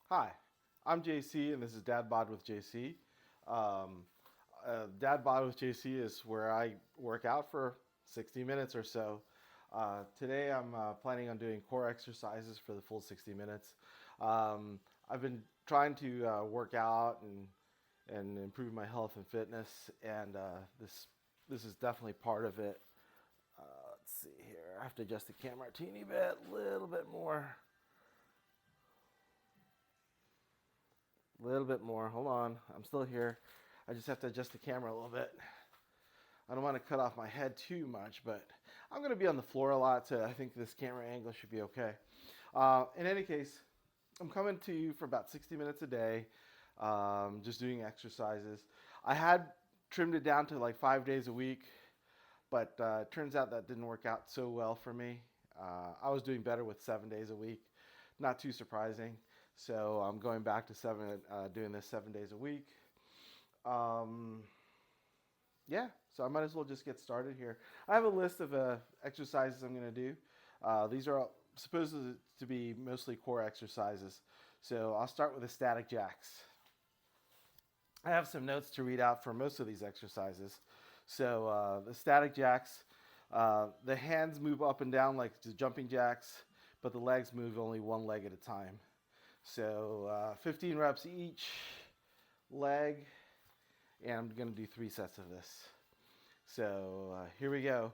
Hi, I'm JC, and this is Dad Bod with JC. Um, Dad Bod with JC is where I work out for 60 minutes or so. Today, I'm planning on doing core exercises for the full 60 minutes. Um, I've been trying to work out and improve my health and fitness, and this is definitely part of it. Let's see here. I have to adjust the camera a teeny bit, a little bit more. A little bit more. Hold on. I'm still here. I just have to adjust the camera a little bit. I don't want to cut off my head too much, but I'm going to be on the floor a lot, so I think this camera angle should be okay. In any case, I'm coming to you for about 60 minutes a day, just doing exercises. I had trimmed it down to like 5 days a week, but it turns out that didn't work out so well for me. I was doing better with 7 days a week. Not too surprising. So I'm going back to doing this 7 days a week. Um, yeah, so I might as well just get started here. I have a list of exercises I'm going to do. These are supposed to be mostly core exercises. So I'll start with the static jacks. I have some notes to read out for most of these exercises. So the static jacks, the hands move up and down like the jumping jacks, but the legs move only one leg at a time. So 15 reps each leg, and I'm going to do 3 sets of this. So here we go.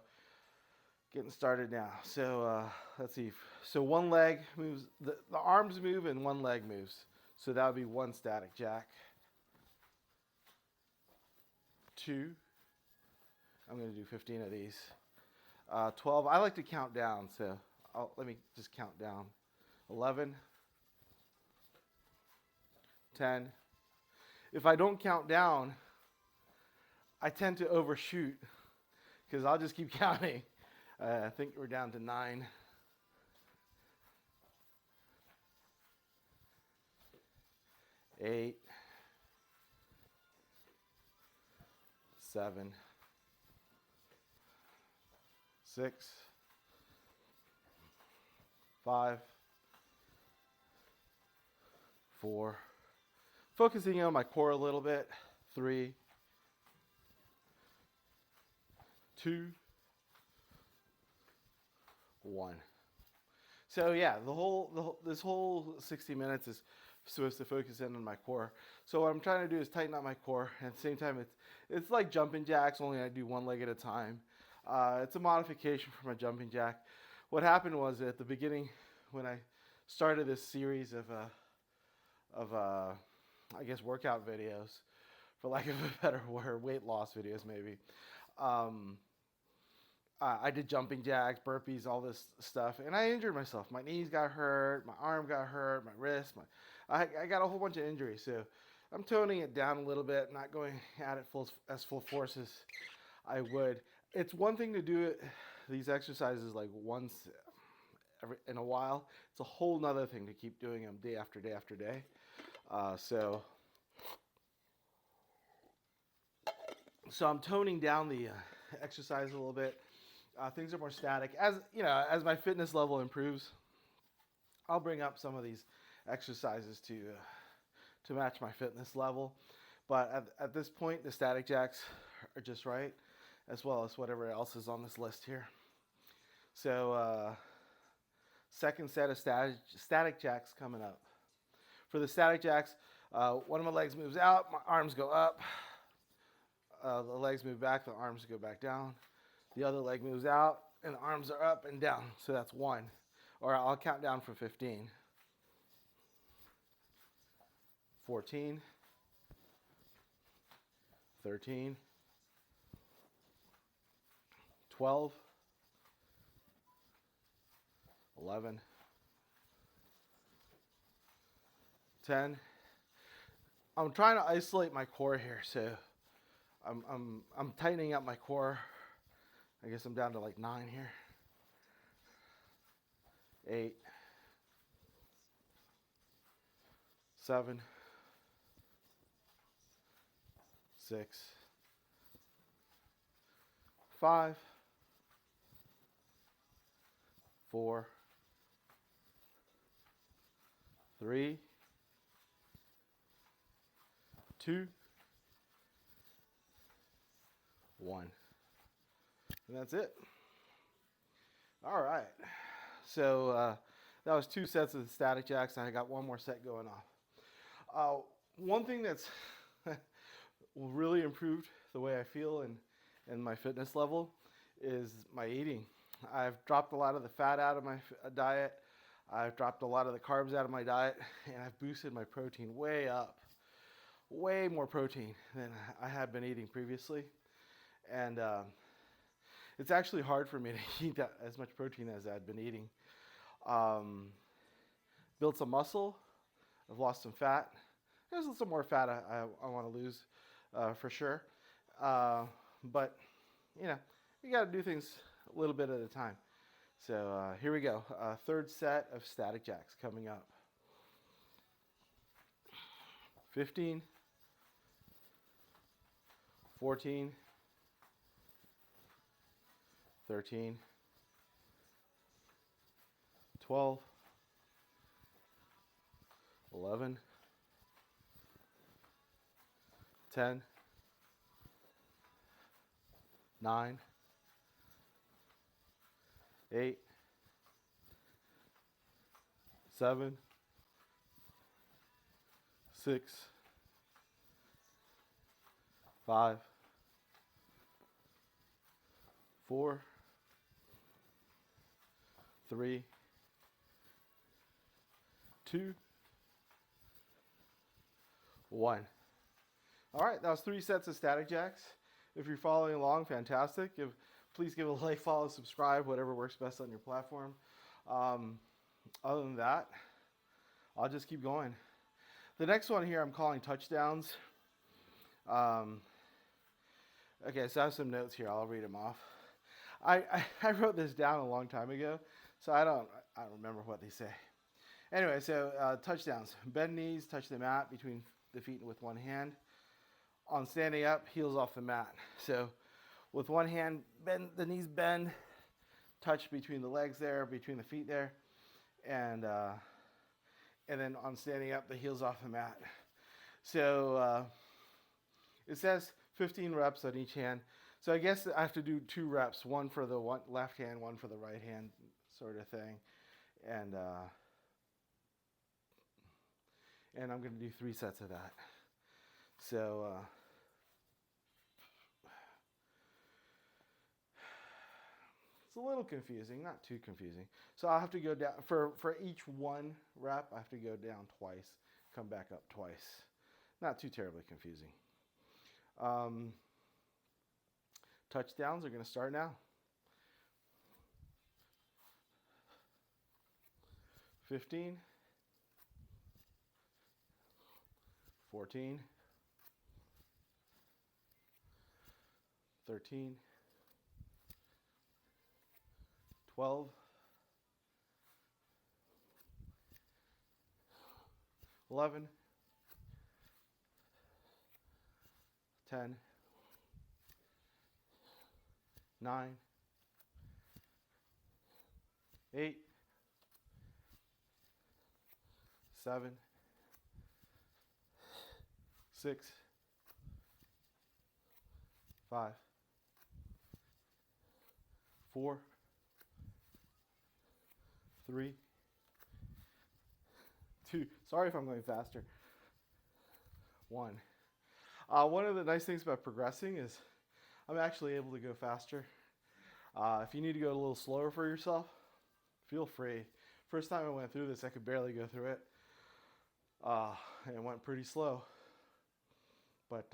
Getting started now. So let's see. So one leg moves, the arms move and one leg moves. So that would be one static jack. 2. I'm going to do 15 of these. 12. I like to count down, so let me just count down. 11. 10. If I don't count down, I tend to overshoot because I'll just keep counting. I think we're down to 9. 8. 7. 6. 5. 4. Focusing on my core a little bit. 3. 2. 1. So yeah, this whole 60 minutes is supposed to focus in on my core. So what I'm trying to do is tighten up my core, and at the same time, it's like jumping jacks, only I do one leg at a time. It's a modification for my jumping jack. What happened was at the beginning, when I started this series of I guess workout videos, for lack of a better word, weight loss videos maybe. Um, I did jumping jacks, burpees, all this stuff, and I injured myself. My knees got hurt, my arm got hurt, my wrist. I got a whole bunch of injuries. So I'm toning it down a little bit, not going at it full force as I would. It's one thing to do these exercises like once in a while. It's a whole nother thing to keep doing them day after day after day. So I'm toning down the exercise a little bit. Things are more static. As you know, as my fitness level improves, I'll bring up some of these exercises to match my fitness level. But at this point, the static jacks are just right, as well as whatever else is on this list here. So second set of static jacks coming up. For the static jacks, one of my legs moves out, my arms go up. The legs move back, the arms go back down. The other leg moves out, and the arms are up and down. So that's 1. Or I'll count down from 15. 14. 13. 12. 11. 10. I'm trying to isolate my core here, so I'm tightening up my core. I guess I'm down to like 9 here. 8. 7. 6. 5. 4. 3. 2, 1. And that's it. All right. So that was 2 sets of the static jacks. I got 1 more set going on. One thing that's really improved the way I feel and my fitness level is my eating. I've dropped a lot of the fat out of my diet. I've dropped a lot of the carbs out of my diet, and I've boosted my protein way up. Way more protein than I had been eating previously. And it's actually hard for me to eat that, as much protein as I'd been eating. Built some muscle. I've lost some fat. There's some more fat I want to lose for sure. But, you know, you got to do things a little bit at a time. So here we go. 3rd set of static jacks coming up. 15, 14, 13, 12, 11, 10, 9, 8, 7, 6, 5, 4, 3, 2, 1. All right, that was 3 sets of static jacks. If you're following along, fantastic. Please give a like, follow, subscribe, whatever works best on your platform. Other than that, I'll just keep going. The next one here I'm calling touchdowns. Okay, so I have some notes here. I'll read them off. I wrote this down a long time ago, so I don't remember what they say. Anyway, so touchdowns. Bend knees, touch the mat between the feet with one hand. On standing up, heels off the mat. So with one hand, bend the knees, bend, touch between the legs there, between the feet there, and then on standing up, the heels off the mat. So it says 15 reps on each hand. So I guess I have to do 2 reps, one for the left hand, one for the right hand, sort of thing, and I'm going to do 3 sets of that. So it's a little confusing, not too confusing. So I'll have to go down, for each 1 rep, I have to go down twice, come back up twice. Not too terribly confusing. Touchdowns are going to start now. 15, 14, 13, 12, 11, 10, 9, 8, 7, 6, 5, 4, 3, 2. Sorry if I'm going faster. 1. One of the nice things about progressing is I'm actually able to go faster. If you need to go a little slower for yourself, feel free. First time I went through this, I could barely go through it. And it went pretty slow. But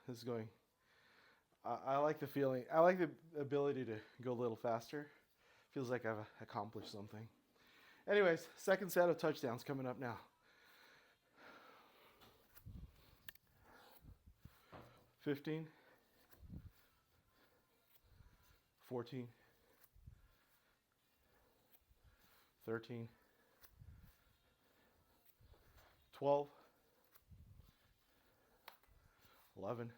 this is going, I like the feeling, I like the ability to go a little faster. Feels like I've accomplished something. Anyways, 2nd set of touchdowns coming up now. 15, 14, 13, 12, 11,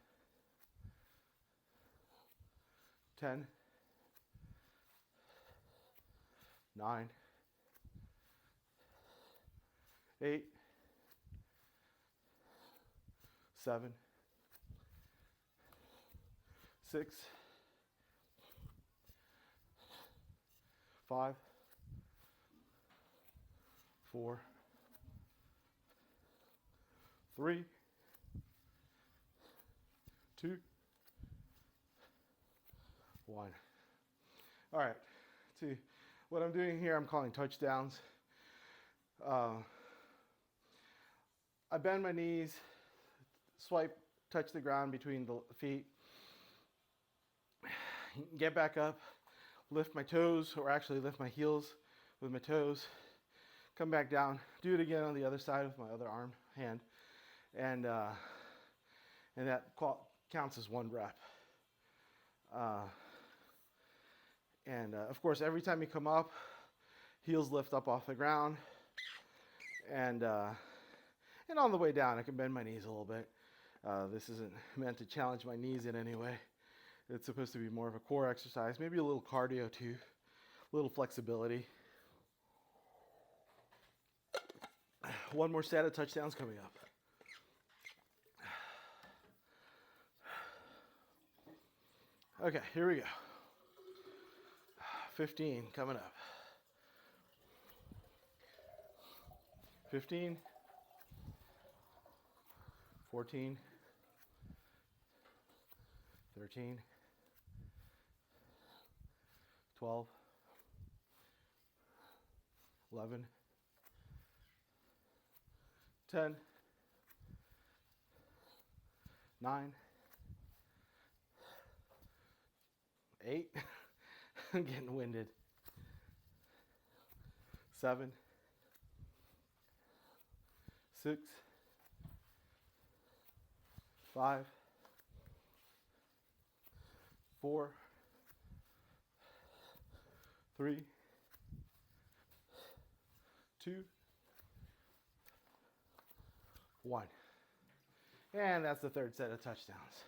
10, 9, 8, 7, 6, 5, 4, 3, 2, 1. All right. See, what I'm doing here, I'm calling touchdowns. I bend my knees, swipe, touch the ground between the feet, get back up, lift my toes, or actually lift my heels with my toes, come back down, do it again on the other side with my other hand, and that counts as 1 rep. Of course, every time you come up, heels lift up off the ground, and on the way down, I can bend my knees a little bit. This isn't meant to challenge my knees in any way. It's supposed to be more of a core exercise, maybe a little cardio too, a little flexibility. 1 more set of touchdowns coming up. Okay, here we go. 15 coming up. 15, 14, 13, 12, 11, 10, 9, 8, I'm getting winded, 7, 6, 5, 4, 3, 2, 1. And that's the 3rd set of touchdowns.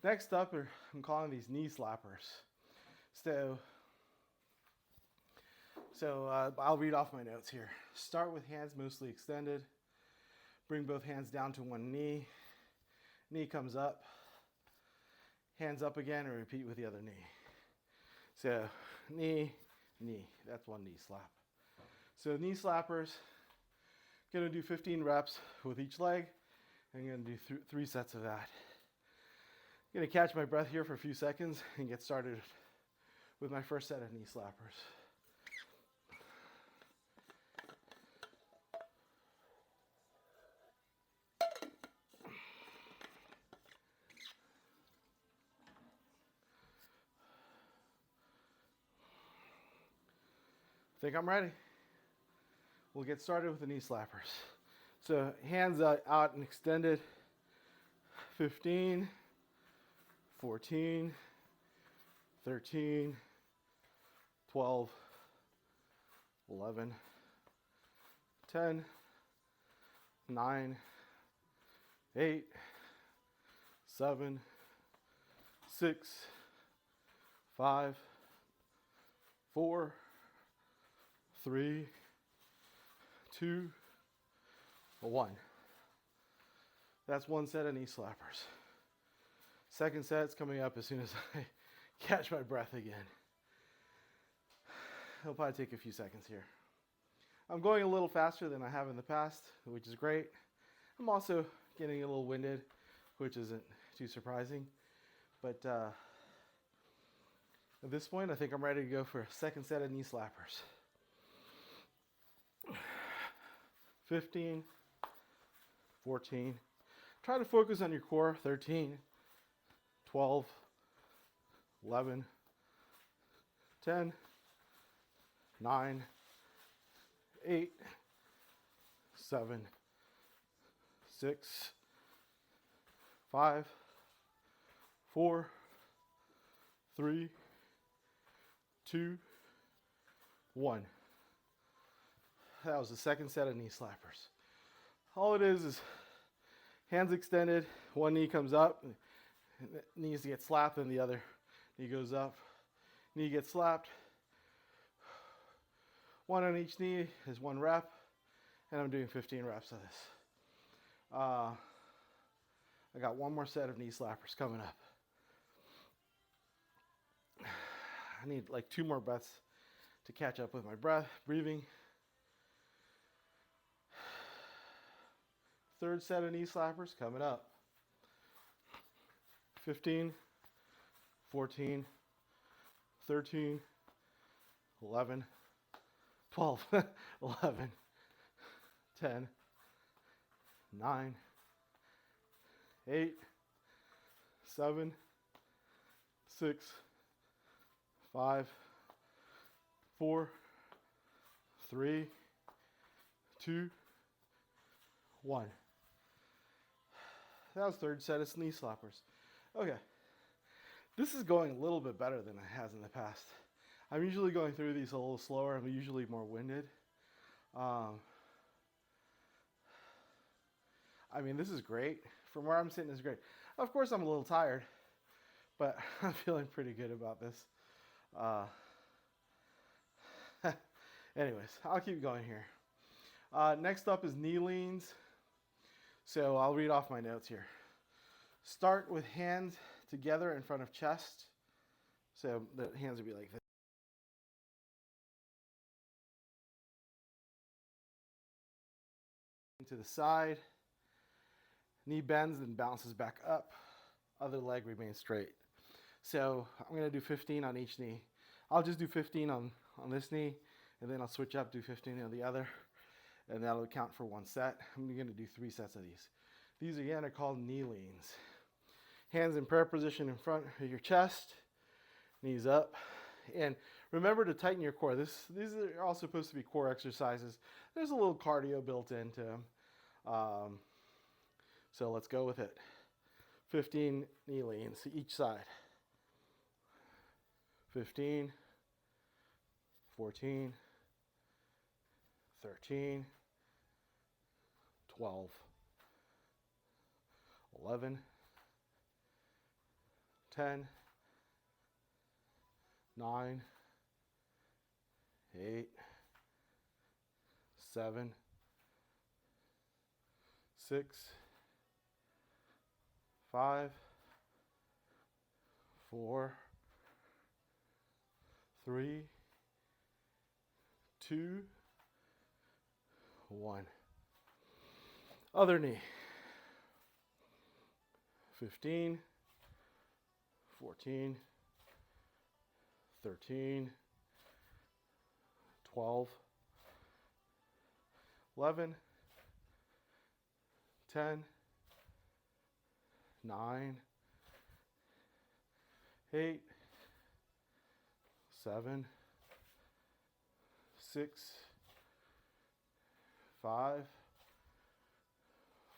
Next up, I'm calling these knee slappers. So I'll read off my notes here. Start with hands mostly extended. Bring both hands down to one knee. Knee comes up. Hands up again, and repeat with the other knee. So knee, knee. That's 1 knee slap. So knee slappers. Gonna do 15 reps with each leg. I'm gonna do 3 sets of that. I'm gonna catch my breath here for a few seconds and get started with my first set of knee slappers. I think I'm ready. We'll get started with the knee slappers. So hands out and extended. 15, 14, 13, 12, 11, 10, 9, 8, 7, 6, 5, 4, 3, 2, 1. That's 1 set of knee slappers. Second set's coming up as soon as I catch my breath again. It'll probably take a few seconds here. I'm going a little faster than I have in the past, which is great. I'm also getting a little winded, which isn't too surprising. But at this point, I think I'm ready to go for a second set of knee slappers. 15, 14. Try to focus on your core. 13, 12, 11, 10, 9, 8, 7, 6, 5, 4, 3, 2, 1. That was the second set of knee slappers. All it is hands extended, one knee comes up, knees get slapped, and the other knee goes up. Knee gets slapped. 1 on each knee is 1 rep, and I'm doing 15 reps of this. I got one more set of knee slappers coming up. I need like 2 more breaths to catch up with my breathing. Third set of knee slappers coming up. 15, 14, 13, 11, 12, 11, 10, 9, 8, 7, 6, 5, 4, 3, 2, 1. That was third set of knee slappers. Okay. This is going a little bit better than it has in the past. I'm usually going through these a little slower. I'm usually more winded. I mean, this is great. From where I'm sitting is great. Of course, I'm a little tired, but I'm feeling pretty good about this. Anyways, I'll keep going here. Next up is knee leans. So I'll read off my notes here. Start with hands together in front of chest. So the hands would be like this. To the side. Knee bends and bounces back up. Other leg remains straight. So I'm going to do 15 on each knee. I'll just do 15 on this knee, and then I'll switch up, do 15 on the other, and that'll count for 1 set. I'm going to do 3 sets of these. These again are called knee leans. Hands in prayer position in front of your chest, knees up, and remember to tighten your core. These are all supposed to be core exercises. There's a little cardio built into them. So let's go with it. 15 knee leans each side. 15, 14, 13, 12, 11, 10, 9, 8, 7, 6, 5, 4, 3, 2, 1. Other knee. 15, 14, 13, 12, 11, 10, 9, 8, 7, 6, 5,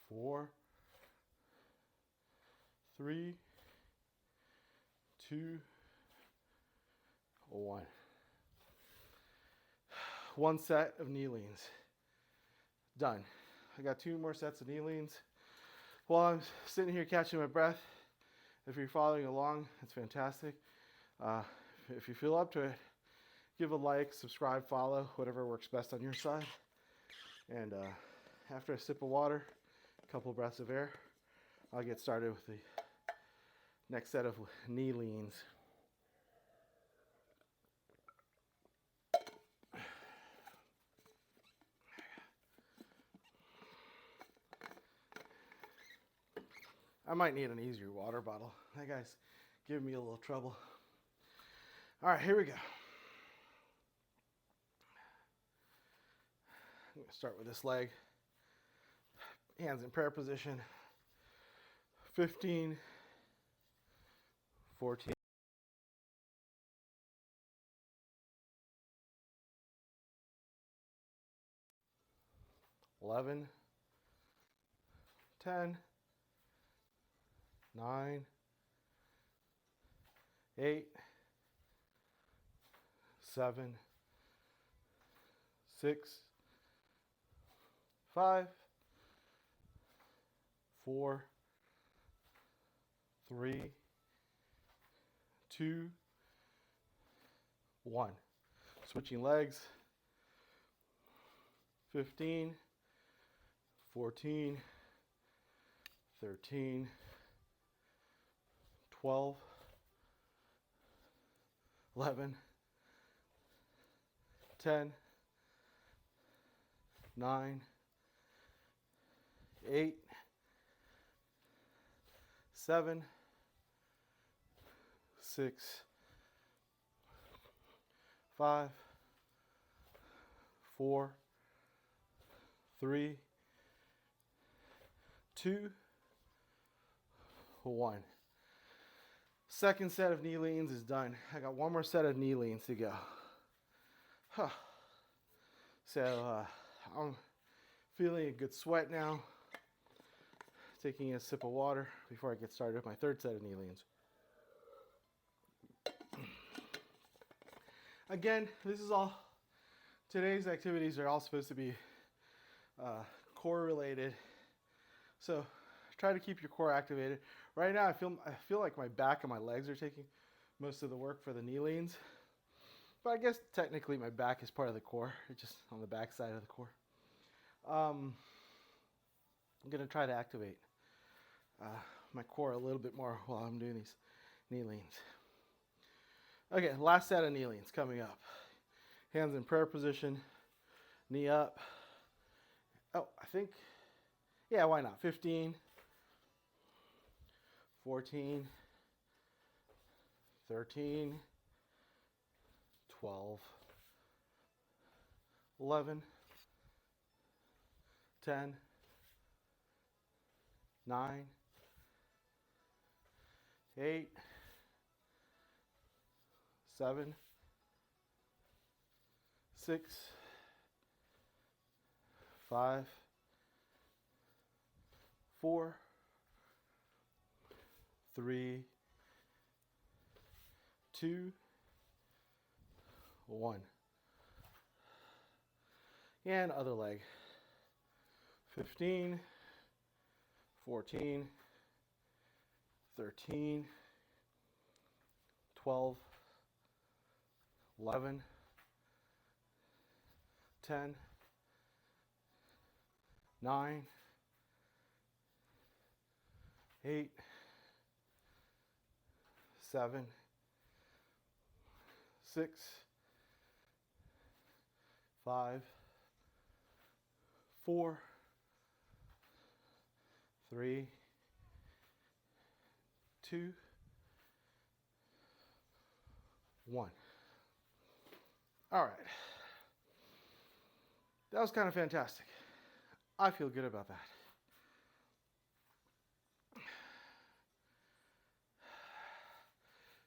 4, 3, 2, 1. 1 set of knee leans. Done. I got 2 more sets of knee leans. While I'm sitting here catching my breath, if you're following along, it's fantastic. If you feel up to it, give a like, subscribe, follow, whatever works best on your side. And after a sip of water, a couple breaths of air, I'll get started with the next set of knee leans. I might need an easier water bottle. That guy's giving me a little trouble. All right, here we go. I'm going to start with this leg. Hands in prayer position. 15, 14, 11, 10, 9, 8, 7, 6, 5, 4, 3, 2, 1. Switching legs. 15, 14, 13, 12, 11, 10, 9, 8, 7, 6, 5, 4, 3, 2, 1. Second set of knee leans is done. I got one more set of knee leans to go. So I'm feeling a good sweat now. Taking a sip of water before I get started with my third set of knee leans. Again, this is all, today's activities are all supposed to be core related. So try to keep your core activated. Right now I feel like my back and my legs are taking most of the work for the knee leans. But I guess technically my back is part of the core. It's just on the back side of the core. I'm going to try to activate my core a little bit more while I'm doing these knee leans. Okay, last set of knee leans coming up. Hands in prayer position, knee up. Oh, I think, yeah, why not? 15, 14, 13, 12, 11, 10, 9, 8, 7, 6, 5, 4, 3, 2, 1. And other leg. 15, 14, 13, 12, 11, 10, 9, 8, 7, 6, 5, 4, 3, 2, 1. All right. That was kind of fantastic. I feel good about that.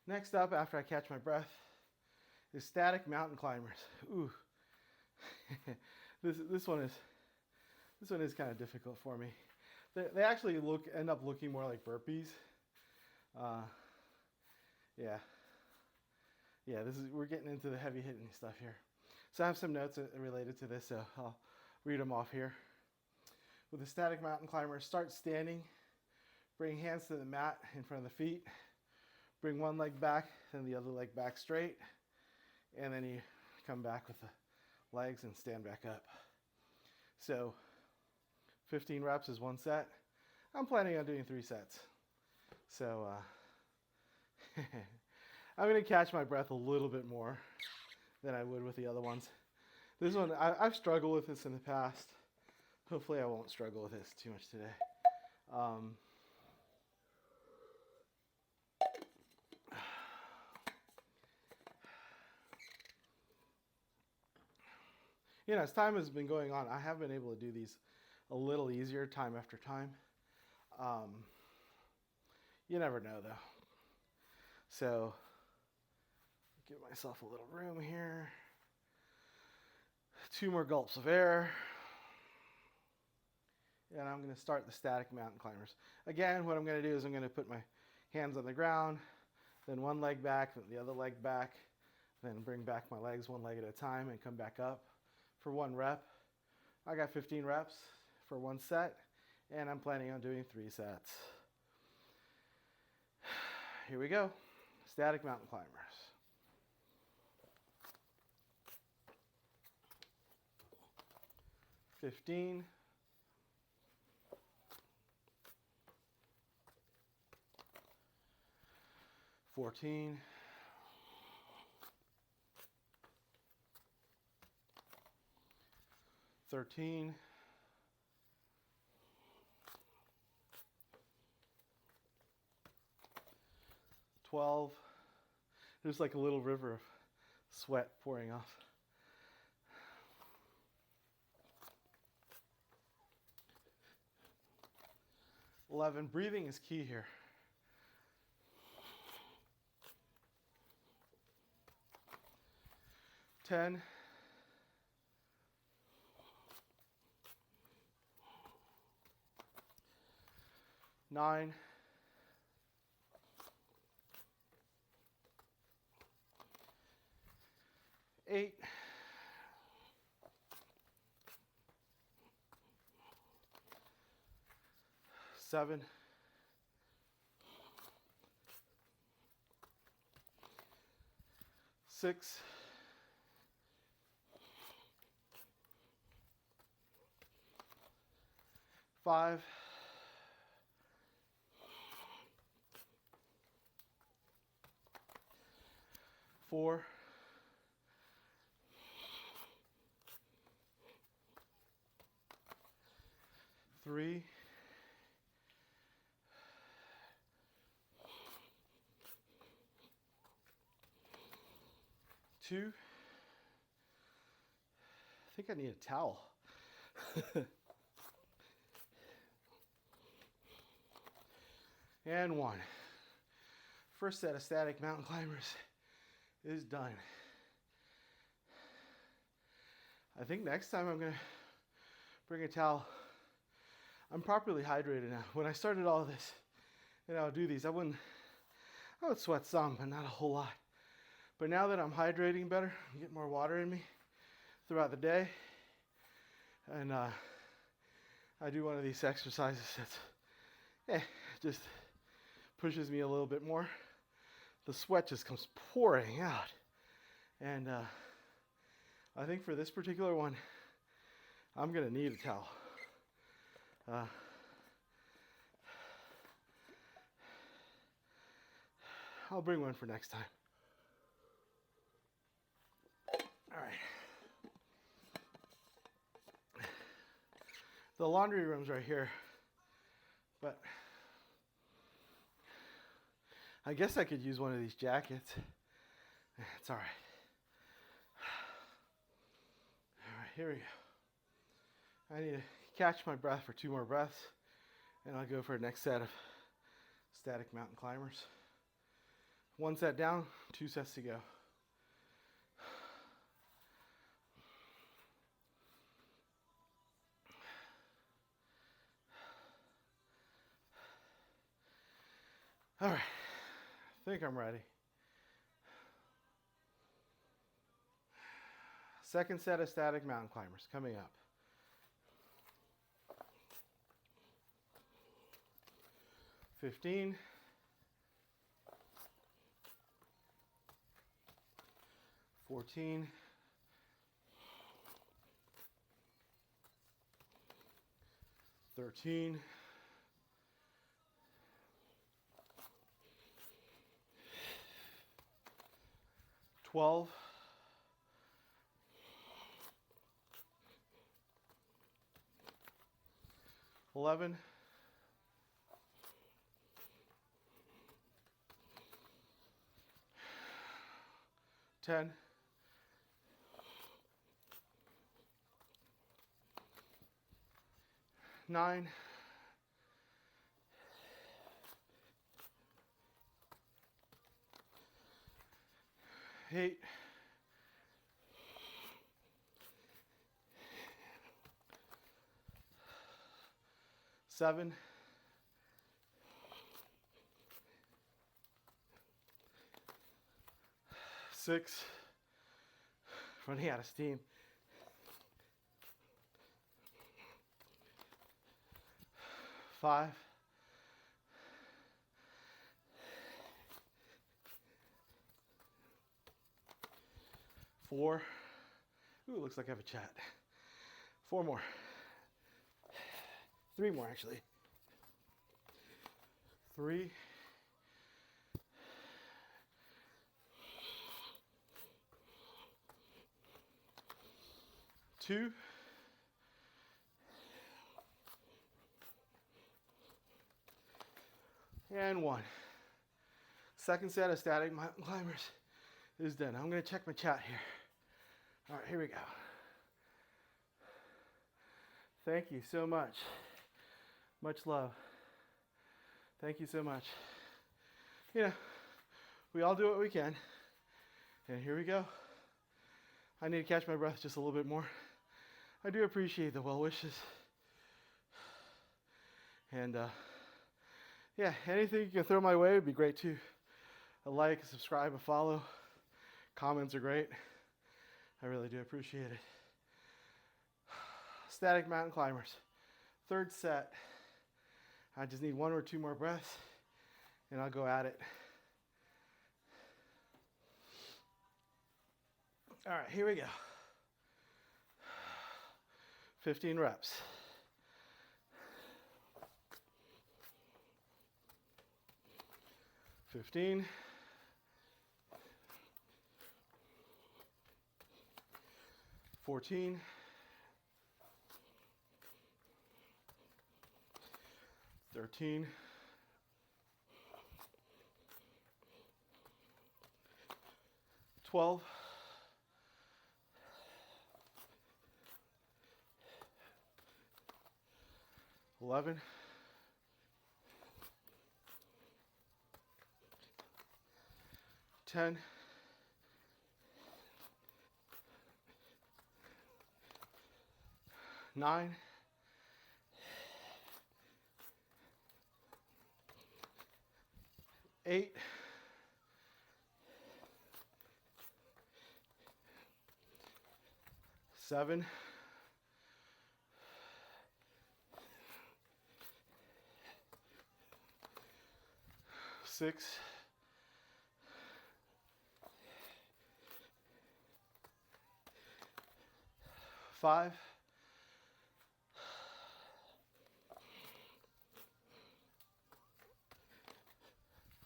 Next up, after I catch my breath, is static mountain climbers. Ooh. This one is kind of difficult for me. They actually end up looking more like burpees. Yeah, we're getting into the heavy hitting stuff here. So I have some notes related to this, so I'll read them off here. With a static mountain climber, start standing. Bring hands to the mat in front of the feet. Bring one leg back, then the other leg back straight. And then you come back with the legs and stand back up. So 15 reps is one set. I'm planning on doing 3 sets. So I'm going to catch my breath a little bit more than I would with the other ones. This one, I've struggled with this in the past. Hopefully I won't struggle with this too much today. You know, as time has been going on, I have been able to do these a little easier time after time. You never know though. So, give myself a little room here. 2 more gulps of air. And I'm going to start the static mountain climbers. Again, what I'm going to do is I'm going to put my hands on the ground, then one leg back, then the other leg back, then bring back my legs one leg at a time and come back up for 1 rep. I got 15 reps for 1 set, and I'm planning on doing 3 sets. Here we go. Static mountain climbers. Fifteen. 14, 14, 13, 12. There's like a little river of sweat pouring off. 11. Breathing is key here. 10. 9. 8. 7. 6. 5. 4. 3. 2. I think I need a towel. And 1. First set of static mountain climbers is done. I think next time I'm going to bring a towel. I'm properly hydrated now. When I started all this and I would do these, I would sweat some, but not a whole lot. But now that I'm hydrating better, I'm getting more water in me throughout the day, and I do one of these exercises that's just pushes me a little bit more. The sweat just comes pouring out, and I think for this particular one, I'm gonna need a towel. I'll bring one for next time. All right. The laundry room's right here, but I guess I could use one of these jackets. It's all right. All right, here we go. I need to catch my breath for 2 more breaths, and I'll go for the next set of static mountain climbers. 1 set down, 2 sets to go. All right, I think I'm ready. Second set of static mountain climbers coming up. 15. 14. 13. 12. 11. 10. 9. 8. 7. 6. Running out of steam. 5. 4. Ooh, it looks like I have a chat. 4 more. 3 more, actually. 3. 2. And 1. Second set of static mountain climbers is done. I'm going to check my chat here. All right, here we go. Thank you so much. Much love. Thank you so much. You know, we all do what we can. And here we go. I need to catch my breath just a little bit more. I do appreciate the well wishes. And yeah, anything you can throw my way would be great too. A like, a subscribe, a follow. Comments are great. I really do appreciate it. Static mountain climbers. Third set. I just need 1 or 2 more breaths and I'll go at it. All right, here we go. 15 reps. 15. 14. 13. 12. 11. 10. 9. 8. 7. 6. 5.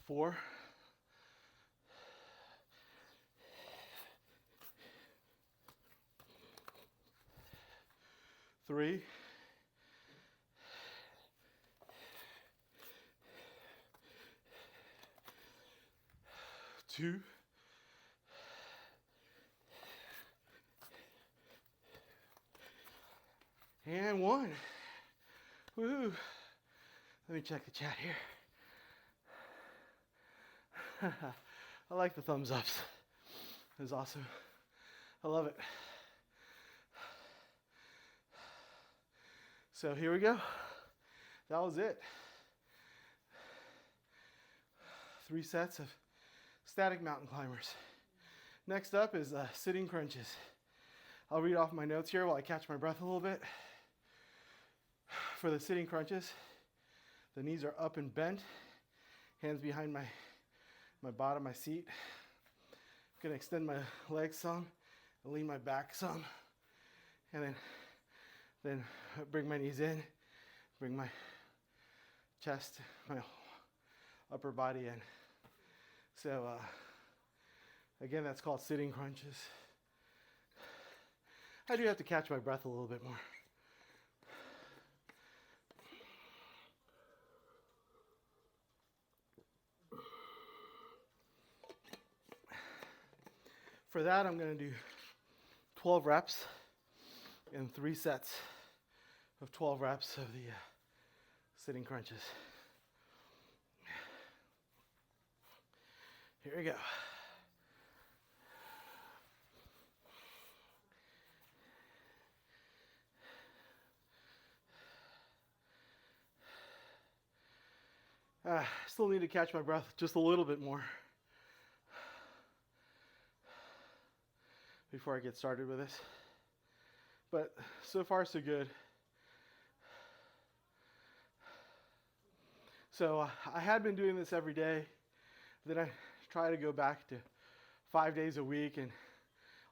4. 3. 2. 1. Woohoo. Let me check the chat here. I like the thumbs ups. It was awesome. I love it. So here we go. That was it. 3 sets of static mountain climbers. Next up is sitting crunches. I'll read off my notes here while I catch my breath a little bit. For the sitting crunches, the knees are up and bent, hands behind my bottom, my seat. I'm gonna extend my legs some, lean my back some, and then bring my knees in, bring my chest, my upper body in. So again, that's called sitting crunches. I do have to catch my breath a little bit more. For that, I'm going to do 12 reps and 3 sets of 12 reps of the sitting crunches. Here we go. Still need to catch my breath just a little bit more before I get started with this. But so far, so good. So I had been doing this every day. Then I try to go back to 5 days a week, and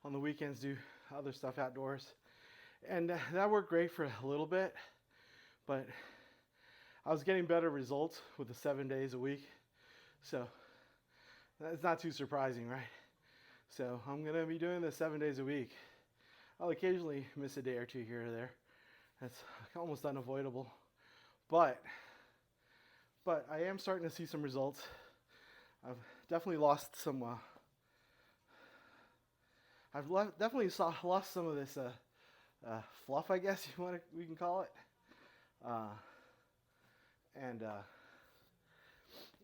on the weekends do other stuff outdoors. And that worked great for a little bit, but I was getting better results with the 7 days a week. So that's not too surprising, right? So I'm going to be doing this 7 days a week. I'll occasionally miss a day or two here or there. That's almost unavoidable. But I am starting to see some results. I've definitely lost some. Definitely lost some of this fluff, I guess we can call it. And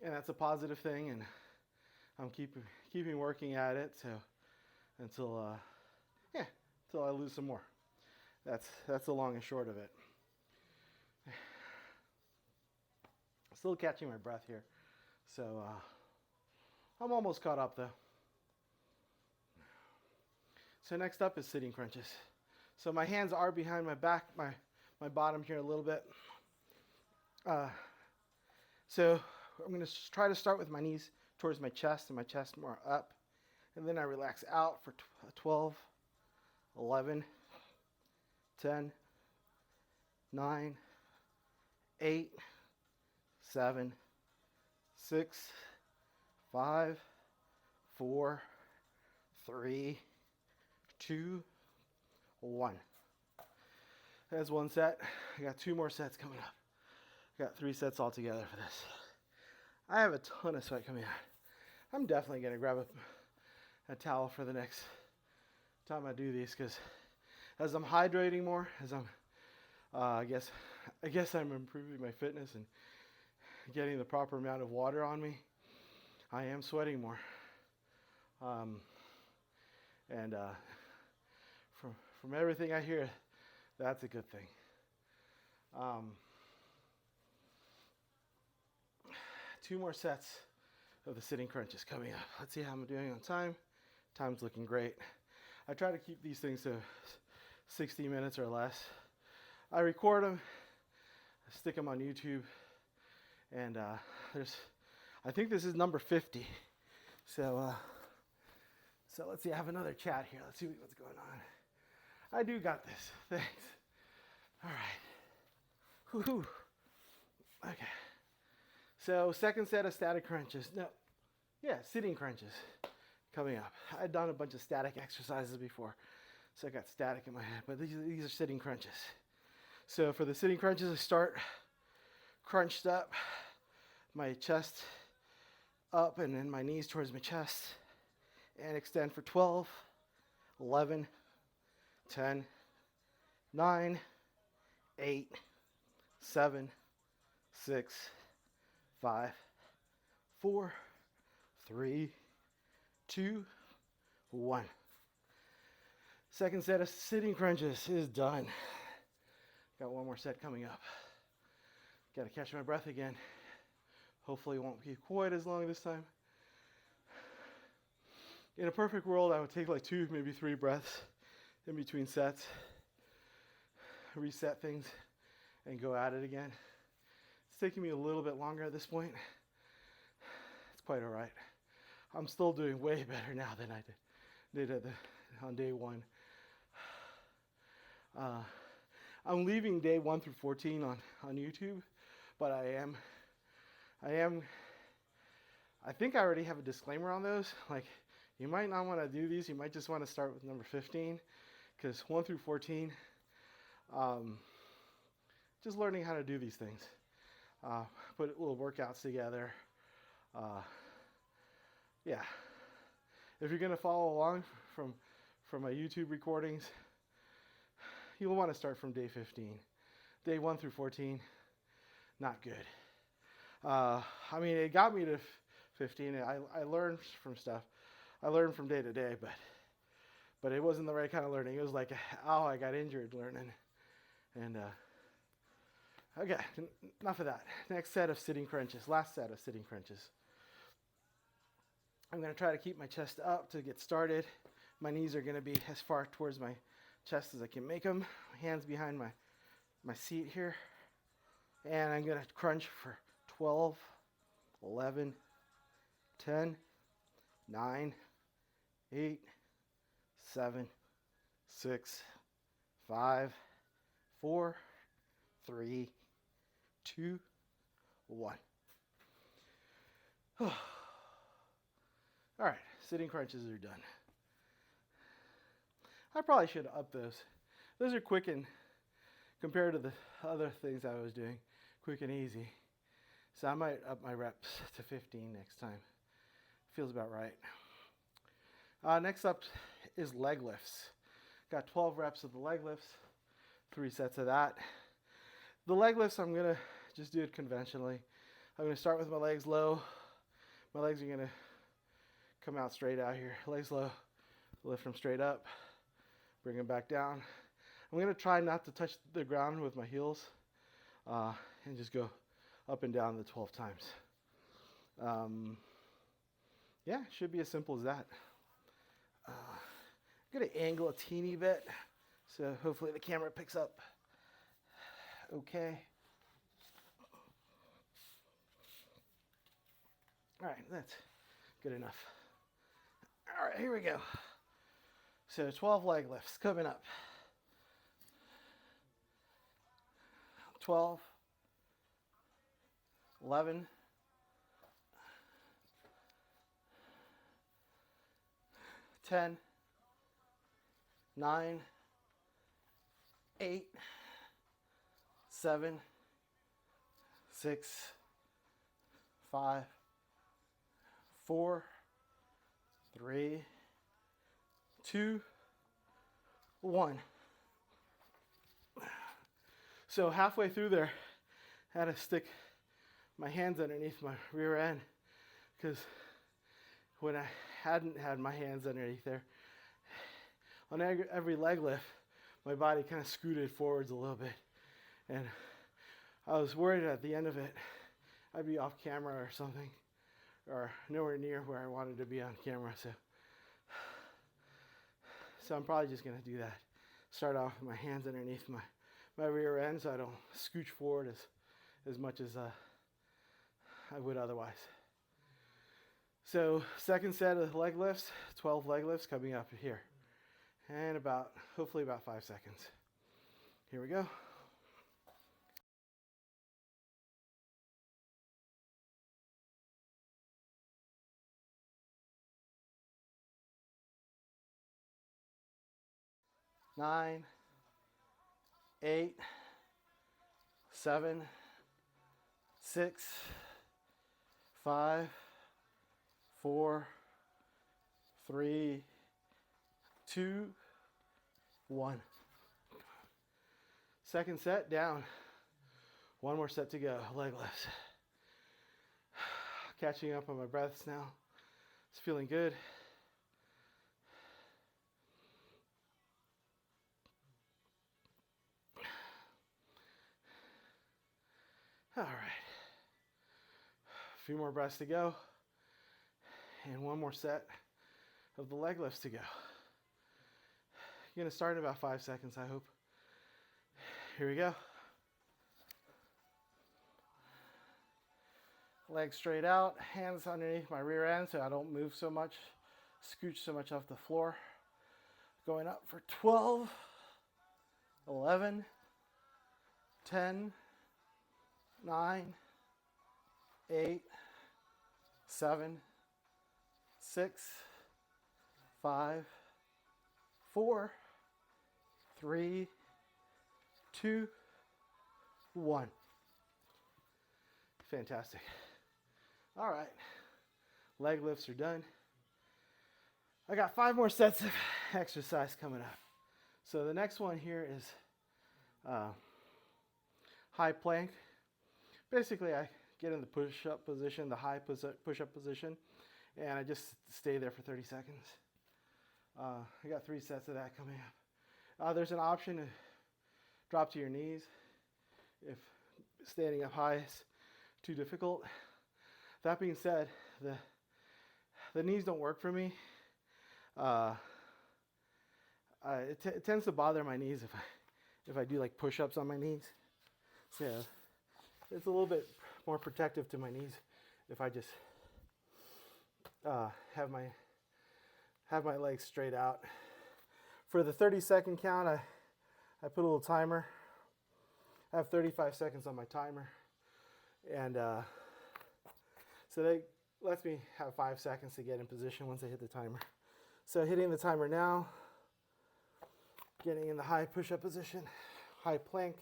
that's a positive thing, and I'm keeping working at it. So until I lose some more. That's the long and short of it. Still catching my breath here, so I'm almost caught up though. So next up is sitting crunches. So my hands are behind my back, my bottom here a little bit. So I'm going to try to start with my knees towards my chest and my chest more up. And then I relax out for 12, 11, 10, 9, 8, 7, 6, 5, 4, 3, 2, 1. That's one set. I got 2 more sets coming up. I got 3 sets all together for this. I have a ton of sweat coming out. I'm definitely going to grab a towel for the next time I do these, because as I'm hydrating more, as I'm, I guess I'm improving my fitness and getting the proper amount of water on me, I am sweating more. And from everything I hear, that's a good thing. 2 more sets of the sitting crunches coming up. Let's see how I'm doing on time. Time's looking great. I try to keep these things to 60 minutes or less. I record them, stick them on YouTube, and I think this is number 50. So let's see, I have another chat here. Let's see what's going on. I do got this. Thanks. All right. Whoo-hoo. Okay. So second set of static crunches. Sitting crunches coming up. I've done a bunch of static exercises before, so I got static in my head, but these are sitting crunches. So for the sitting crunches, I start crunched up, my chest up, and then my knees towards my chest, and extend for 12, 11, 10, 9, 8, 7, 6, 5, 4, 3, 2, 1. Second set of sitting crunches is done. Got 1 more set coming up. Got to catch my breath again. Hopefully it won't be quite as long this time. In a perfect world, I would take like 2, maybe 3 breaths in between sets, reset things, and go at it again. It's taking me a little bit longer at this point. It's quite all right. I'm still doing way better now than I did on day 1. I'm leaving day 1 through 14 on YouTube, but I think I already have a disclaimer on those. Like, you might not want to do these. You might just want to start with number 15, because 1 through 14, just learning how to do these things. Put little workouts together. If you're going to follow along from my YouTube recordings, you'll want to start from day 15. Day 1 through 14, not good. It got me to 15. I learned from stuff. I learned from day to day, but it wasn't the right kind of learning. It was like, I got injured learning. And okay, enough of that. Next set of sitting crunches. Last set of sitting crunches. I'm going to try to keep my chest up to get started. My knees are going to be as far towards my chest as I can make them. My hands behind my seat here. And I'm going to crunch for 12, 11, 10, 9, 8, 7, 6, 5, 4, 3, 2, 1. All right, sitting crunches are done. I probably should up those. Those are quick and compared to the other things I was doing, quick and easy. So I might up my reps to 15 next time. Feels about right. Next up is leg lifts. Got 12 reps of the leg lifts, 3 sets of that. The leg lifts, I'm gonna just do it conventionally. I'm gonna start with my legs low. My legs are gonna come out straight out here. Legs low, lift them straight up, bring them back down. I'm gonna try not to touch the ground with my heels and just go up and down the 12 times. Yeah, should be as simple as that. I'm gonna angle a teeny bit, so hopefully the camera picks up okay. All right, that's good enough. All right, here we go. So 12 leg lifts coming up. 12, 11, 10, 9, 8, 7, 6, 5, 4, 3, 2, 1. So halfway through there, I had to stick my hands underneath my rear end because when I hadn't had my hands underneath there, on every leg lift, my body kind of scooted forwards a little bit. And I was worried at the end of it, I'd be off camera or something, or nowhere near where I wanted to be on camera. So I'm probably just gonna do that. Start off with my hands underneath my rear end so I don't scooch forward as much as I would otherwise. So second set of leg lifts, 12 leg lifts coming up here. And hopefully about 5 seconds. Here we go. Nine, 8, 7, 6, 5, 4, 3, 2, 1. Second set down. One more set to go. Leg lifts. Catching up on my breaths now. It's feeling good. All right. A few more breaths to go. And one more set of the leg lifts to go. You're going to start in about 5 seconds, I hope. Here we go. Legs straight out, hands underneath my rear end so I don't move so much, scooch so much off the floor. Going up for 12, 11, 10, 9, 8, 7, 6, 5, 4, 3, 2, 1. Fantastic. All right, leg lifts are done. I got 5 more sets of exercise coming up. So the next one here is high plank. Basically, I get in the push-up position, the high push-up position, and I just stay there for 30 seconds. I got 3 sets of that coming up. There's an option to drop to your knees if standing up high is too difficult. That being said, the knees don't work for me. It tends to bother my knees if I do like push-ups on my knees. So yeah, it's a little bit more protective to my knees if I just have my legs straight out. For the 30-second count, I put a little timer. I have 35 seconds on my timer, and so that lets me have 5 seconds to get in position once I hit the timer. So hitting the timer now. Getting in the high push-up position, high plank,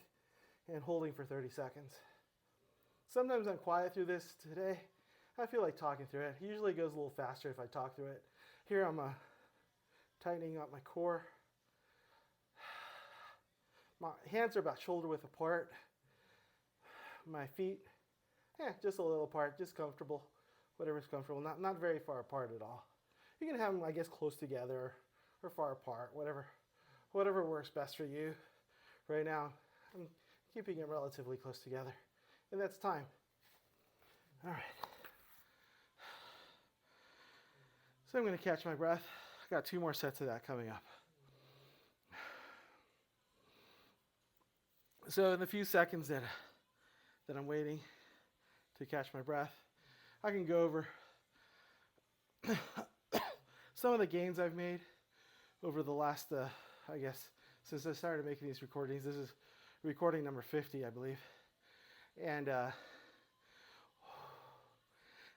and holding for 30 seconds. Sometimes I'm quiet through this. Today, I feel like talking through it. Usually it goes a little faster if I talk through it. Here I'm tightening up my core. My hands are about shoulder width apart. My feet, just a little apart, just comfortable. Whatever's comfortable, not very far apart at all. You can have them, I guess, close together or far apart, whatever works best for you. Right now, I'm keeping it relatively close together. And that's time. All right. So I'm going to catch my breath. I got 2 more sets of that coming up. So in the few seconds that I'm waiting to catch my breath, I can go over some of the gains I've made over the last, I guess, since I started making these recordings. This is recording number 50, I believe. And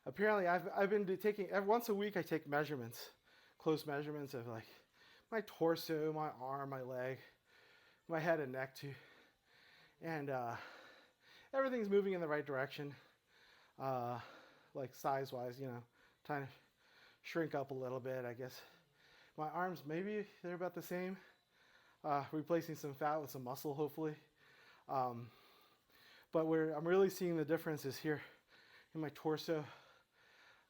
apparently I've been taking, once a week I take measurements, close measurements of like my torso, my arm, my leg, my head and neck too. And everything's moving in the right direction, like size-wise, trying to shrink up a little bit, I guess. My arms, maybe they're about the same, replacing some fat with some muscle, hopefully. But where I'm really seeing the difference is here in my torso.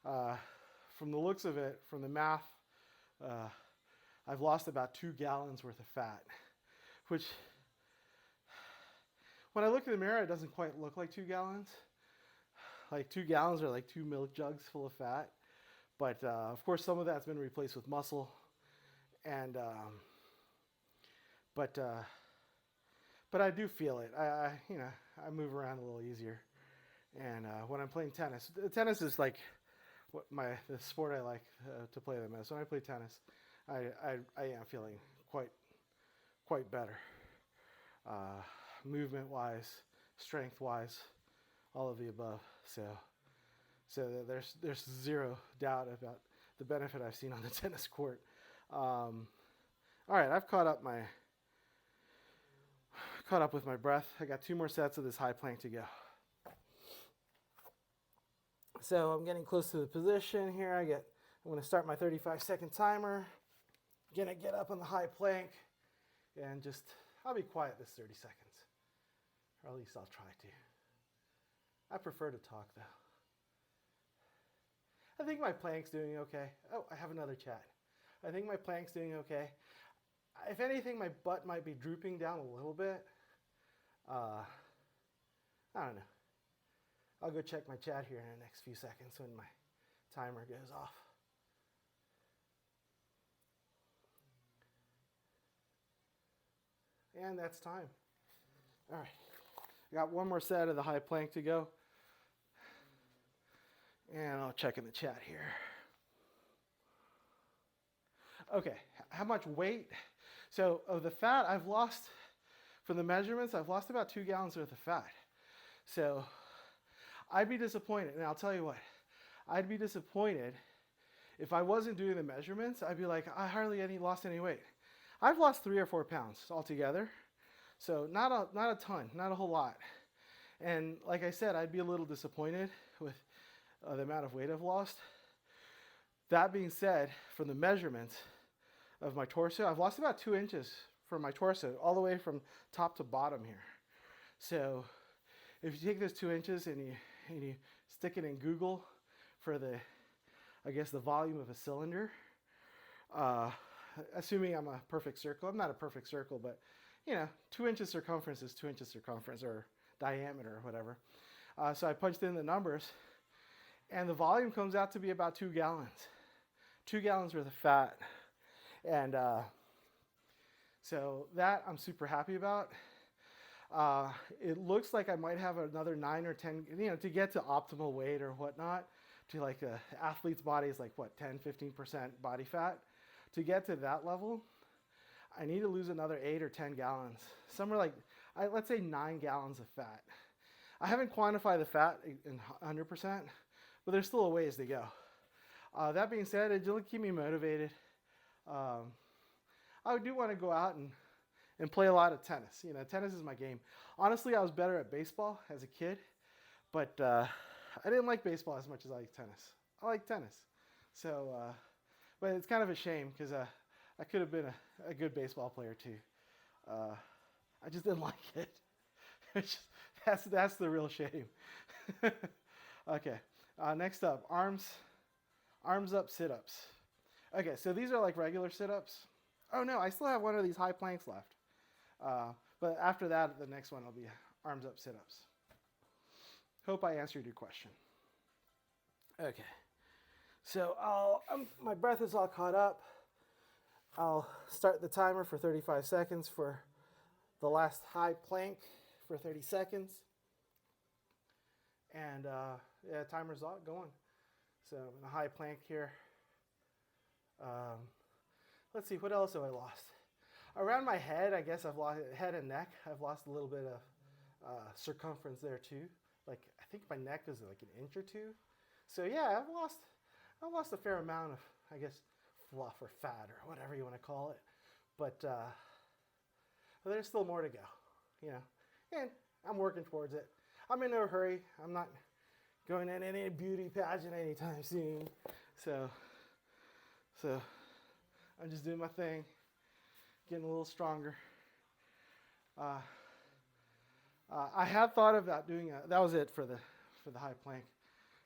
From the looks of it, from the math, I've lost about 2 gallons worth of fat, which when I look in the mirror, it doesn't quite look like 2 gallons. Like 2 gallons are like 2 milk jugs full of fat. But of course, some of that's been replaced with muscle. And but I do feel it. I move around a little easier. And when I'm playing tennis is like the sport I like to play the most. When I play tennis, I am feeling quite better. Movement-wise, strength-wise, all of the above. So there's zero doubt about the benefit I've seen on the tennis court. All right, I've caught up with my breath. I got 2 more sets of this high plank to go. So I'm getting close to the position here. I'm going to start my 35-second timer. I'm going to get up on the high plank and I'll be quiet this 30 seconds. Or at least I'll try to. I prefer to talk though. I think my plank's doing okay. Oh, I have another chat. I think my plank's doing okay. If anything, my butt might be drooping down a little bit. I don't know. I'll go check my chat here in the next few seconds when my timer goes off. And that's time. All right. I got 1 more set of the high plank to go. And I'll check in the chat here. Okay, how much weight? So of the fat I've lost, from the measurements, I've lost about 2 gallons worth of fat. So I'd be disappointed, and I'll tell you what, I'd be disappointed if I wasn't doing the measurements. I'd be like, I hardly lost any weight. I've lost 3 or 4 pounds altogether. So not a ton, not a whole lot. And like I said, I'd be a little disappointed with the amount of weight I've lost. That being said, from the measurements of my torso, I've lost about 2 inches from my torso, all the way from top to bottom here. So if you take those 2 inches and you stick it in Google for the volume of a cylinder, assuming I'm a perfect circle. I'm not a perfect circle, but 2 inches circumference is 2 inches circumference, or diameter or whatever. So I punched in the numbers, and the volume comes out to be about 2 gallons. 2 gallons worth of fat. And so that I'm super happy about. It looks like I might have another 9 or 10, to get to optimal weight or whatnot, to like an athlete's body is like 10, 15% body fat. To get to that level, I need to lose another 8 or 10 gallons. Somewhere like, let's say 9 gallons of fat. I haven't quantified the fat in 100%, but there's still a ways to go. That being said, it'll keep me motivated. I do want to go out and and play a lot of tennis. You know, tennis is my game. Honestly, I was better at baseball as a kid, but I didn't like baseball as much as I like tennis. I like tennis. So, but it's kind of a shame because I could have been a good baseball player too. I just didn't like it. That's the real shame. Okay, next up, arms up sit-ups. Okay, so these are like regular sit-ups. Oh no, I still have one of these high planks left. But after that, the next one will be arms up sit-ups. Hope I answered your question. Okay, so my breath is all caught up. I'll start the timer for 35 seconds for the last high plank for 30 seconds. And yeah, timer's all going. So in a high plank here. Let's see, what else have I lost? Around my head, I guess I've lost head and neck. I've lost a little bit of circumference there too. Like I think my neck is like an inch or two. So yeah, I've lost a fair amount of, I guess, fluff or fat or whatever you want to call it. But there's still more to go, you know. And I'm working towards it. I'm in no hurry. I'm not going in any beauty pageant anytime soon. So I'm just doing my thing, getting a little stronger. I had thought about doing that was it for the high plank,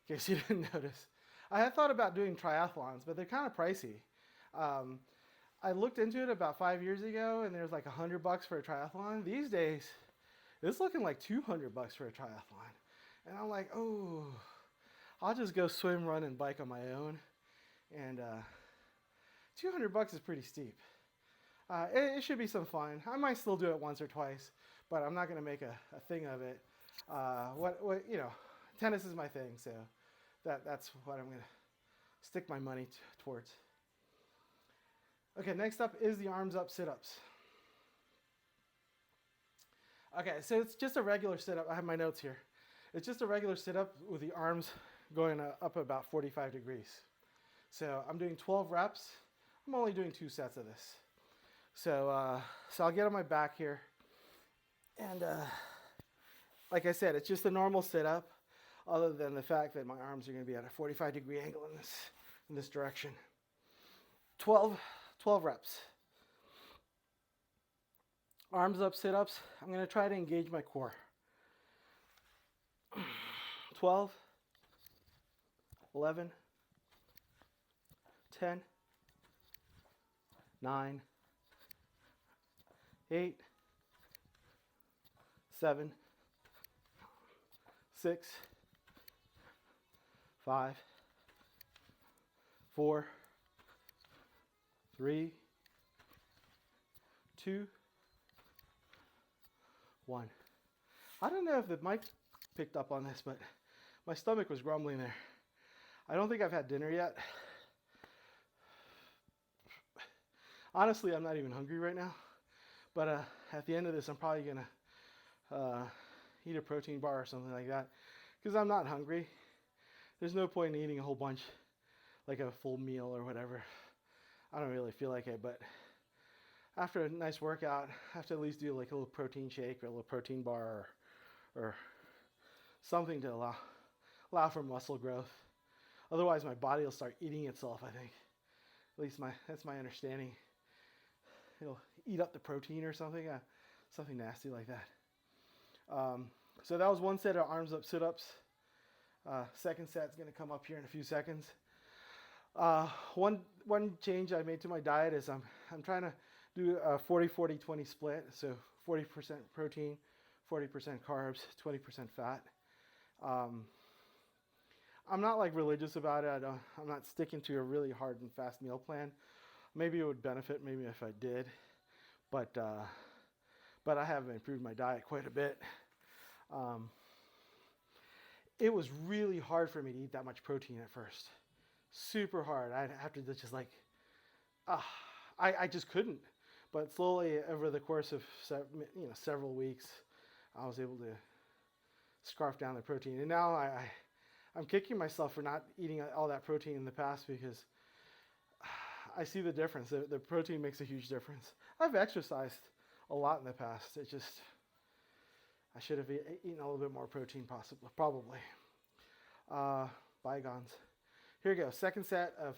in case you didn't notice. I had thought about doing triathlons, but they're kind of pricey. I looked into it about 5 years ago, and there's like $100 for a triathlon. These days, it's looking like $200 for a triathlon. And I'm like, oh, I'll just go swim, run, and bike on my own. And $200 is pretty steep. It should be some fun. I might still do it once or twice, but I'm not going to make a thing of it. You know, tennis is my thing, so that's what I'm going to stick my money towards. Okay, next up is the arms up sit-ups. Okay, so it's just a regular sit-up. I have my notes here. It's just a regular sit-up with the arms going up about 45 degrees. So I'm doing 12 reps. I'm only doing 2 sets of this. So I'll get on my back here. And like I said, it's just a normal sit-up, other than the fact that my arms are going to be at a 45-degree angle in this direction. 12 reps. Arms up sit-ups. I'm going to try to engage my core. 12, 11, 10, 9, 8, 7, 6, 5, 4, 3, 2, 1. I don't know if the mic picked up on this, but my stomach was grumbling there. I don't think I've had dinner yet. Honestly, I'm not even hungry right now. But at the end of this, I'm probably going to eat a protein bar or something like that, because I'm not hungry. There's no point in eating a whole bunch, like a full meal or whatever. I don't really feel like it, but after a nice workout, I have to at least do like a little protein shake or a little protein bar or something to allow for muscle growth. Otherwise, my body will start eating itself, I think. At least that's my understanding. It'll eat up the protein or something, something nasty like that. So that was one set of arms up sit-ups. Second set's going to come up here in a few seconds. One change I made to my diet is I'm trying to do a 40-40-20 split. So 40% protein, 40% carbs, 20% fat. I'm not like religious about it. I'm not sticking to a really hard and fast meal plan. Maybe it would benefit maybe if I did, but I have improved my diet quite a bit. It was really hard for me to eat that much protein at first. Super hard. I'd have to just like, I just couldn't. But slowly over the course of several weeks, I was able to scarf down the protein. And now I'm kicking myself for not eating all that protein in the past, because I see the difference. The protein makes a huge difference. I've exercised a lot in the past. It just, I should have eaten a little bit more protein, possibly, probably. Bygones. Here we go. Second set of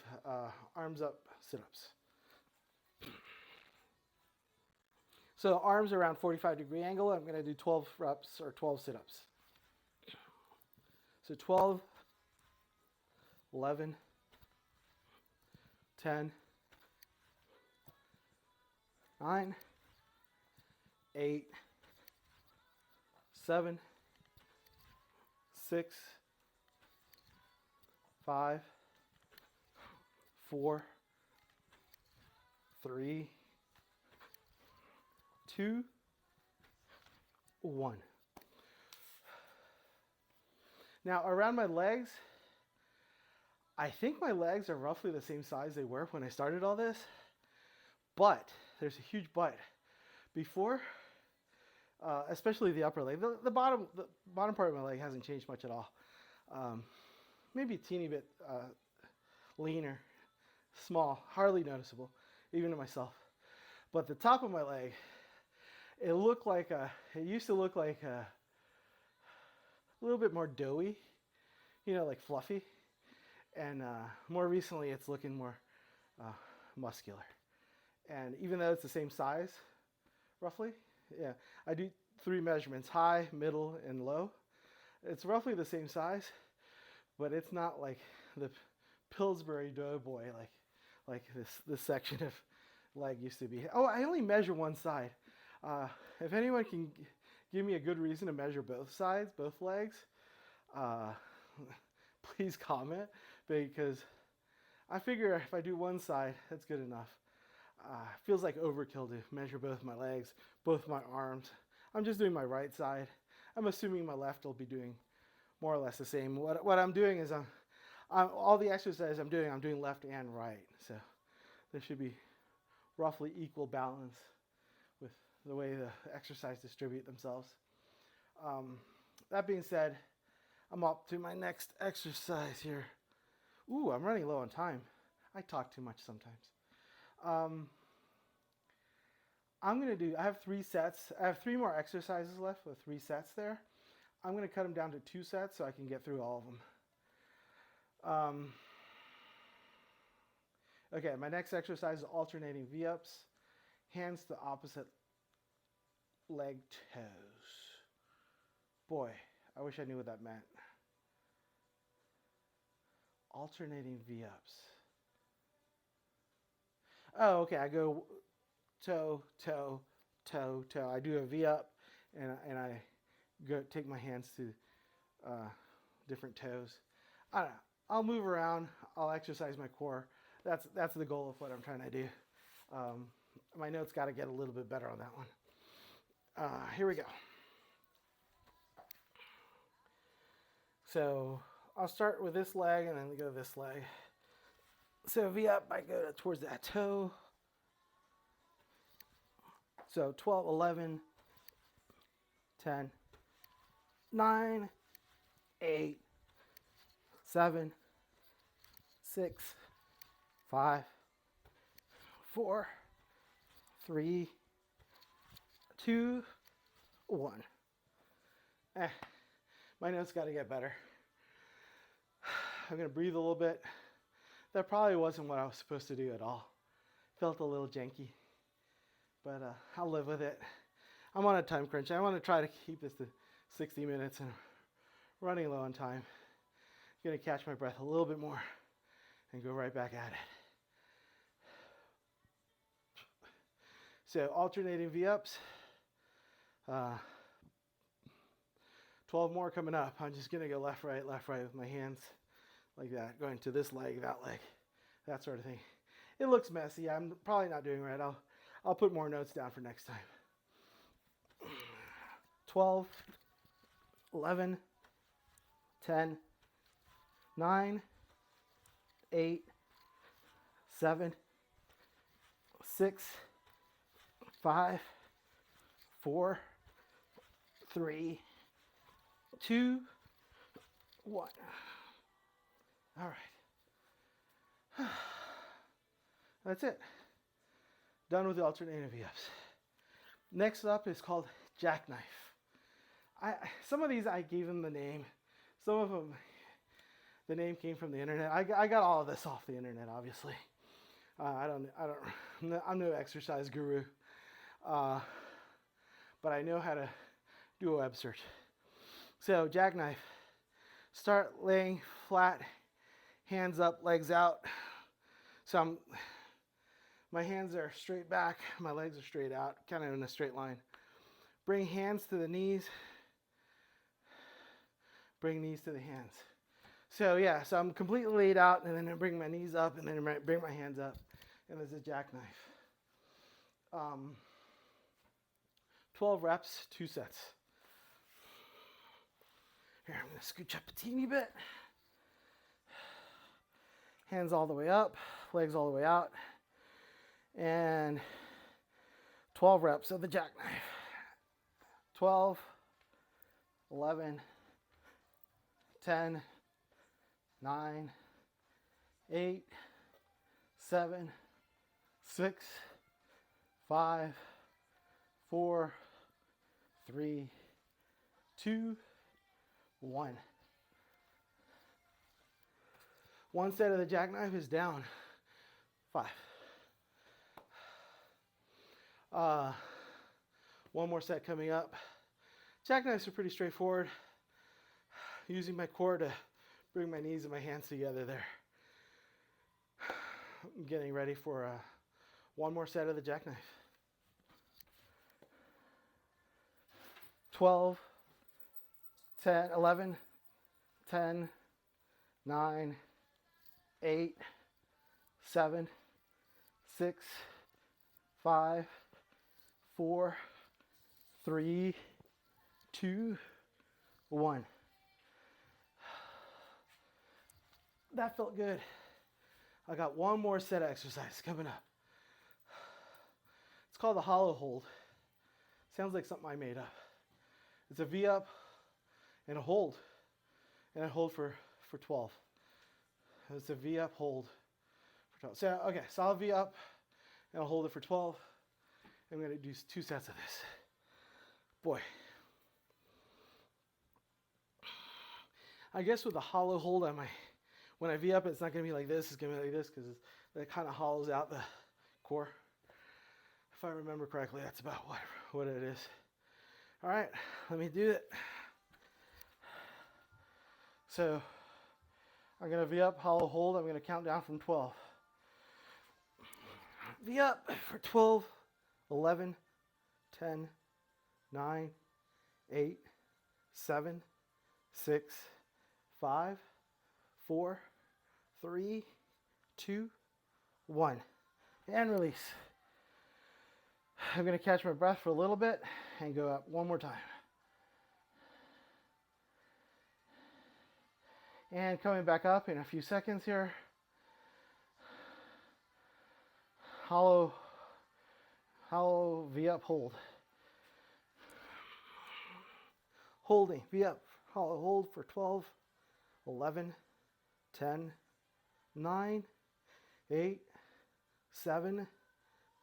arms up sit-ups. So arms around 45-degree angle. I'm going to do 12 reps or 12 sit-ups. So 12, 11, 10, 9, 8, 7, 6, 5, 4, 3, 2, 1. Now around my legs, I think my legs are roughly the same size they were when I started all this, but there's a huge but. Before, especially the upper leg, the bottom part of my leg hasn't changed much at all. Maybe a teeny bit leaner, small, hardly noticeable, even to myself. But the top of my leg, it used to look like a little bit more doughy, like fluffy. And more recently, it's looking more muscular. And even though it's the same size, roughly, yeah, I do 3 measurements, high, middle, and low. It's roughly the same size, but it's not like the Pillsbury Doughboy like this section of leg used to be. Oh, I only measure one side. If anyone can give me a good reason to measure both sides, both legs, please comment, because I figure if I do one side, that's good enough. Feels like overkill to measure both my legs, both my arms. I'm just doing my right side. I'm assuming my left will be doing more or less the same. What I'm doing is all the exercises I'm doing left and right. So there should be roughly equal balance with the way the exercises distribute themselves. That being said, I'm up to my next exercise here. Ooh, I'm running low on time. I talk too much sometimes. I have 3 sets. I have 3 more exercises left with 3 sets there. I'm going to cut them down to 2 sets so I can get through all of them. Okay, my next exercise is alternating V-ups, hands to opposite leg toes. Boy, I wish I knew what that meant. Alternating V-ups. Oh, okay, I go toe, toe, toe, toe. I do a V-up, and I take my hands to different toes. I don't know. I'll move around. I'll exercise my core. That's the goal of what I'm trying to do. My notes got to get a little bit better on that one. Here we go. So I'll start with this leg and then go to this leg. So V-up, I go towards that toe. So 12, 11, 10, 9, 8, 7, 6, 5, 4, 3, 2, 1. My notes got to get better. I'm going to breathe a little bit. That probably wasn't what I was supposed to do at all. Felt a little janky, but I'll live with it. I'm on a time crunch. I want to try to keep this to 60 minutes and running low on time. I'm going to catch my breath a little bit more and go right back at it. So alternating V-ups. 12 more coming up. I'm just going to go left, right with my hands like that, going to this leg, that sort of thing. It looks messy. I'm probably not doing right. I'll put more notes down for next time. 12, 11, 10, 9, 8, 7, 6, 5, 4, 3, 2, 1. All right. That's it. Done with the alternating V-ups. Next up is called jackknife. Some of these I gave them the name. Some of them, the name came from the internet. I got all of this off the internet, obviously. I'm no exercise guru, but I know how to do a web search. So jackknife, start laying flat, hands up, legs out. So my hands are straight back, my legs are straight out, kind of in a straight line. Bring hands to the knees, bring knees to the hands. So yeah, so I'm completely laid out, and then I bring my knees up, and then I bring my hands up, and there's a jackknife. 12 reps, 2 sets. Here, I'm going to scooch up a teeny bit. Hands all the way up, legs all the way out, and 12 reps of the jackknife. 12, 11, 10, 9, 8, 7, 6, 5, 4, 3, 2, 1. One set of the jackknife is down. 5. One more set coming up. Jackknives are pretty straightforward. Using my core to bring my knees and my hands together there. I'm getting ready for one more set of the jackknife. 12, 10, 11, 10, 9, 8, 7, 6, 5, 4, 3, 2, 1. That felt good. I got one more set of exercise coming up. It's called the hollow hold. Sounds like something I made up. It's a V up and a hold. And I hold for 12. It's a V up hold for 12. So, okay, so I'll V up and I'll hold it for 12. I'm going to do 2 sets of this. Boy. I guess with the hollow hold on my, when I V up, it's not going to be like this. It's going to be like this because it kind of hollows out the core. If I remember correctly, that's about what it is. All right, let me do it. So I'm going to V up, hollow hold. I'm going to count down from 12. V up for 12, 11, 10, 9, 8, 7, 6, 5, 4, 3, 2, 1. And release. I'm going to catch my breath for a little bit and go up one more time. And coming back up in a few seconds here. Hollow V up hold. Holding V up, hollow hold for 12, 11, 10, 9, 8, 7,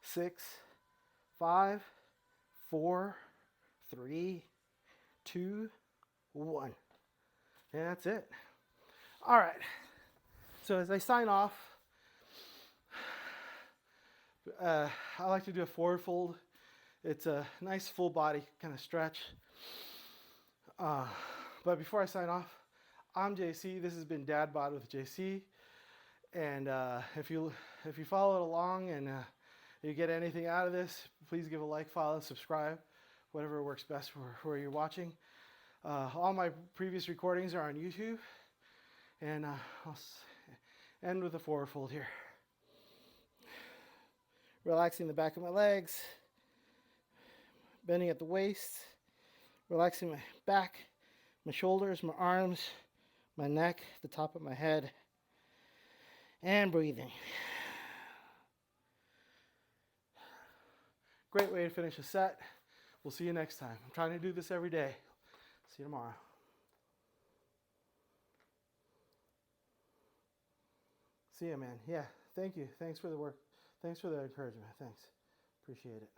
6, 5, 4, 3, 2, 1. And that's it. All right. So as I sign off, I like to do a forward fold. It's a nice full body kind of stretch. But before I sign off, I'm JC. This has been Dad Bod with JC. And if you follow it along and you get anything out of this, please give a like, follow, subscribe, whatever works best for where you're watching. All my previous recordings are on YouTube. And I'll end with a forward fold here. Relaxing the back of my legs, bending at the waist, relaxing my back, my shoulders, my arms, my neck, the top of my head, and breathing. Great way to finish a set. We'll see you next time. I'm trying to do this every day. See you tomorrow. See you, man. Yeah, thank you. Thanks for the work. Thanks for the encouragement. Thanks. Appreciate it.